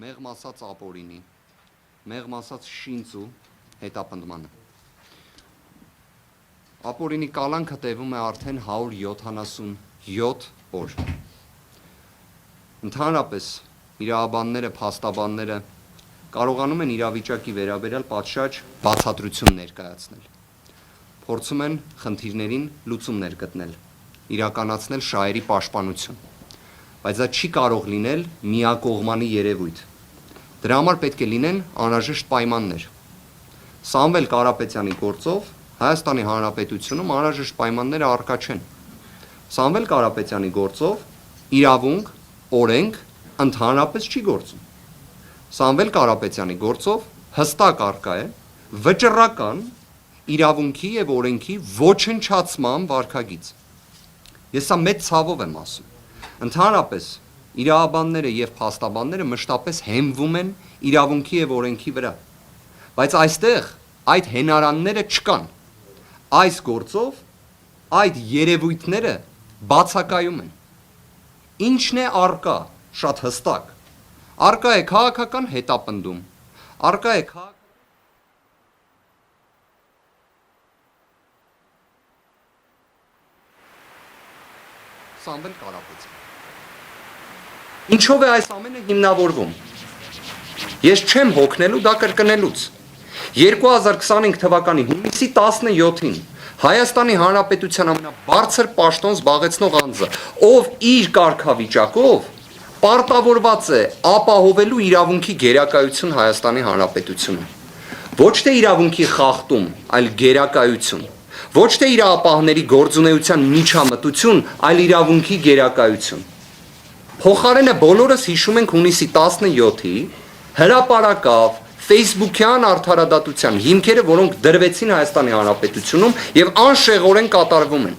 մեղմ ասած ապօրինի, մեղմ ասած շինծու հետապնդմանը։ Ապօրինի կալանքը տևում է արդեն 177 օր։ Ընդհանրապես իրավաբանները, փաստաբանները կարողանում են իրավիճակի վերաբերյալ պատշաճ բացատրություն ներկայացնել։ Փորձում են խնդիրներին լուծումներ գտնել, իրականացնել շահերի պաշտպանություն, բայց դա չի կարող լինել միակողմանի երևույթ։ Դրա համար պետք է լինեն անհրաժեշտ պայմաններ։ Սամվել Կարապետյանի գործով Հայաստանի Հանրապետությունում անհրաժեշտ պայմանները առկա չեն։ Սամվել Կարապետյանի գործով իրավունք, օրենք ընդհանրապես չի գործում։ Սամվել Կարապետյանի գործով հստակ առկա է վճռական իրավունքի եւ օրենքի ոչնչացման վարքագիծ։ Ես սա մեծ ցավով եմ ասում։ Ընդհանրապես իրավաբանները եւ փաստաբանները մշտապես հենվում են իրավունքի եւ օրենքի վրա, բայց այստեղ այդ հենարանները չկան։ Այս գործով այդ երևույթները բացակայում են։ Ինչն է առկա, շատ հստակ։ Առկա է քաղաքական հետապնդում, առկա է Սամվել Կարապետյան։ Ինչով է այս ամենը հիմնավորվում։ Ես չեմ հոգնելու դա կրկնելուց։ 2025 թվականի հունիսի 17-ին Հայաստանի Հանրապետության ամենաբարձր պաշտոն զբաղեցնող անձը, ով իր կարգավիճակով պարտավորված է ապահովելու իրավունքի գերակայություն Հայաստանի Հանրապետությունում։ Ոչ թե իրավունքի խախտում, այլ գերակայություն։ Ոչ թե իրավապահների գործունեության միջամտություն, այլ իրավունքի գերակայություն։ Փոխարենը բոլորս հիշում ենք հունիսի 17-ի հրապարակավ Facebook-յան արդարադատության հիմքերը, որոնք դրվեցին Հայաստանի Հանրապետությունում եւ անշեղորեն կատարվում են։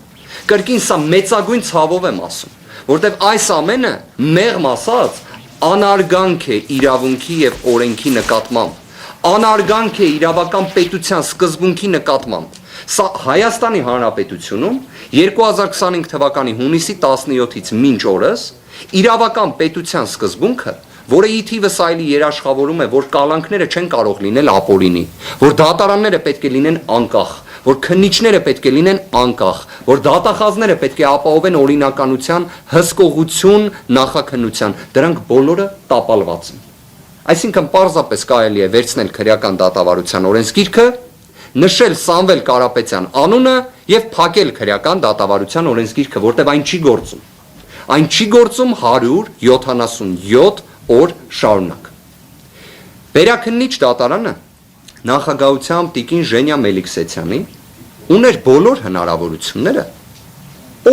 Կրկին սա մեծագույն ցավով եմ ասում, որտեղ այս ամենը մեղմ ասած անարգանք է իրավունքի եւ օրենքի նկատմամբ, անարգանք է իրավական պետության սկզբունքի նկատմամբ։ Սա Հայաստանի Հանրապետությունում 2025 թվականի հունիսի 17-ից մինչ օրս իրավական պետության սկզբունքը, որը ի թիվս այլի երաշխավորում է, որ կալանքները չեն կարող լինել ապօրինի, որ դատարանները պետք է լինեն անկախ, որ քննիչները պետք է լինեն անկախ, որ դատախազները պետք է ապահովեն օրինականության, հսկողություն, նախաքննության, դրանք բոլորը տապալված են։ Այսինքն պարզապես կարելի է վերցնել քրեական դատավարության օրենսգիրքը, նշել Սամվել Կարապետյան անունը եւ փակել քրեական դատավարության օրենսգիրքը, որտեղ այն չի գործում։ Այն չի գործում 177 օր շարունակ։ Վերաքննիչ դատարանը նախագահությամբ տիկին Ժենյա Մելիքսեթյանի ուներ բոլոր հնարավորությունները,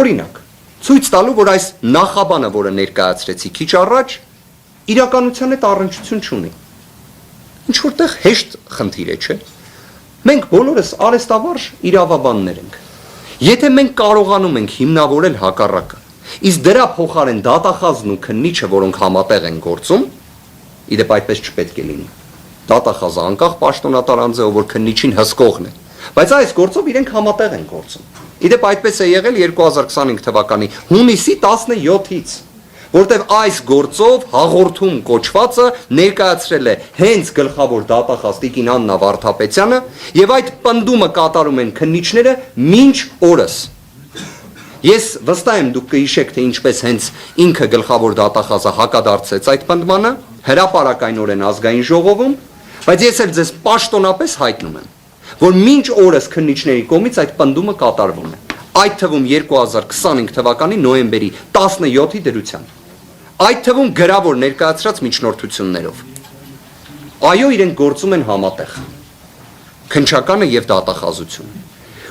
օրինակ, ցույց տալու, որ այս նախաբանը, որը ներկայացրեցի քիչ առաջ, իրականության հետ առնչություն չունի։ Ինչ որտեղ հեշտ խնդիր է, չէ՞։ Մենք բոլորս արեստավարժ իրավաբաններ ենք։ Եթե մենք կարողանում ենք հիմնավորել հակառակը, իսկ դրա փոխարեն դատախազն ու քննիչը, որոնք համատեղ են գործում, իդեպ այդպես չպետք է լինի։ Դատախազը անկախ պաշտոնատար անձ է, որ քննիչին հսկողն է, բայց այս գործով իրենք համատեղ են գործում։ Իդեպ այդպես է եղել 2025 թվականի հունիսի 17-ից, որտեղ այս գործով հաղորդում կոչվածը ներկայացրել է հենց գլխավոր դատախազ տիկին Աննա Վարդապետյանը եւ այդ պնդումը կատարում են քննիչները մինչ օրս։ Ես վստահ եմ դուք կհիշեք, թե ինչպես հենց ինքը գլխավոր դատախազը հակադարձեց այդ պնդմանը հրապարակայնորեն ազգային ժողովում, բայց ես էլ ձեզ պաշտոնապես հայտնում եմ, որ մինչ օրս քննիչների կողմից այդ պնդումը կատարվում է, այդ թվում 2025 թվականի նոյեմբերի 17-ի դրությամբ, այդ թվում գրավոր ներկայացրած միջնորդություններով։ Այո, իրենք գործում են համատեղ, քննչականը եւ դատախազությունը։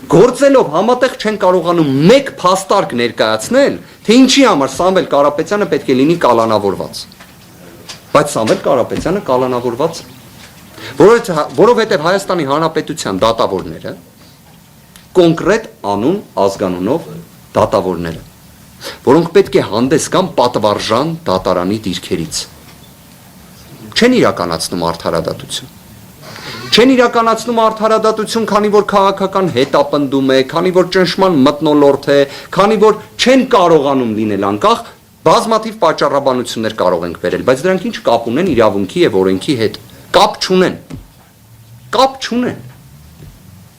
Գործելով համատեղ չեն կարողանում մեկ փաստարկ ներկայացնել, թե ինչի համար Սամվել Կարապետյանը պետք է լինի կալանավորված։ Բայց Սամվել Կարապետյանը կալանավորված է, որովհետև Հայաստանի Հանրապետության դատավորները կոնկրետ անուն ազգանունով դատավորները, որոնք պետք է հանդես գան պատվարժան դատարանի դիրքերից, չեն իրականացնում արդարադատություն։ Չեն իրականացնում արդարադատություն, քանի որ քաղաքական հետապնդում է, քանի որ ճնշման մթնոլորտ է, քանի որ չեն կարողանում լինել անկախ, Բազմաթիվ պատճառաբանություններ կարող ենք վերել, բայց դրանք ինչ կապ ունեն իրավունքի եւ օրենքի հետ։ Կապ չունեն։ Կապ չունեն։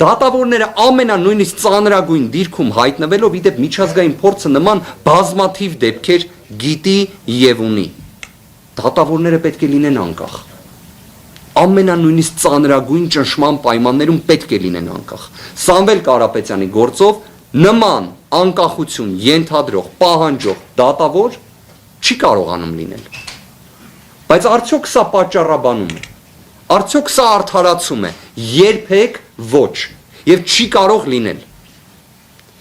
Դատավորները ամենանույնիսկ ծանրագույն դիրքում հայտնվելով իդեպ միջազգային փորձը նման բազմաթիվ դեպքեր գիտի եւ ունի։ Դատավորները պետք է լինեն անկախ։ Ամենանույնիսկ ծանրագույն ճնշման պայմաններում պետք է լինեն անկախ։ Սամվել Կարապետյանի գործով նման անկախություն ենթադրող, պահանջող դատավոր չի կարողանում լինել։ Բայց արդյոք սա պատճառաբանում է։ Արդյոք սա արդարացում է։ Երբեք ոչ, եւ չի կարող լինել։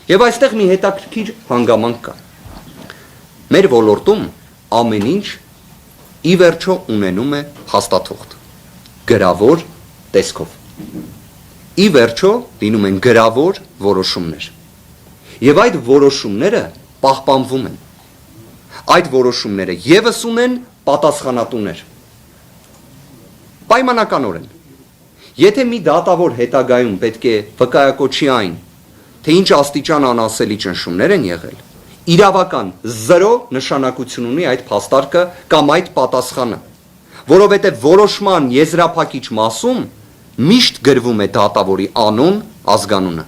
Եվ այստեղ մի հետաքրքիր հանգամանք կա։ Մեր ոլորտում ամեն ինչ ի վերջո ունենում է փաստաթուղթ, գրավոր տեսքով։ Ի վերջո լինում են գրավոր որոշումներ։ Եվ այդ որոշումները պահպանվում են։ Այդ որոշումները եւս ունեն պատասխանատուներ։ Պայմանականորեն Եթե մի դատավոր հետագայում պետք է վկայակոչի այն, թե ինչ աստիճան անասելի ճնշումներ են եղել, իրավական 0 նշանակություն ունի այդ փաստարկը կամ այդ պատասխանը, որովհետև որոշման եզրափակիչ մասում միշտ գրվում է դատավորի անուն, ազգանունը։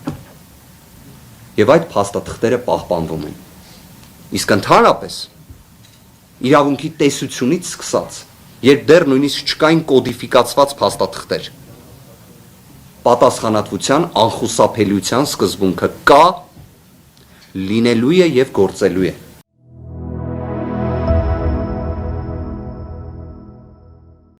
Եվ այդ փաստաթղթերը պահպանվում են։ Իսկ ընդհանրապես իրավունքի տեսությունից սկսած, երբ դեռ նույնիսկ չկային կոդիֆիկացված փաստաթղթեր, պատասխանատվության անխուսափելիության սկզբունքը կա, լինելու է եւ գործելու է։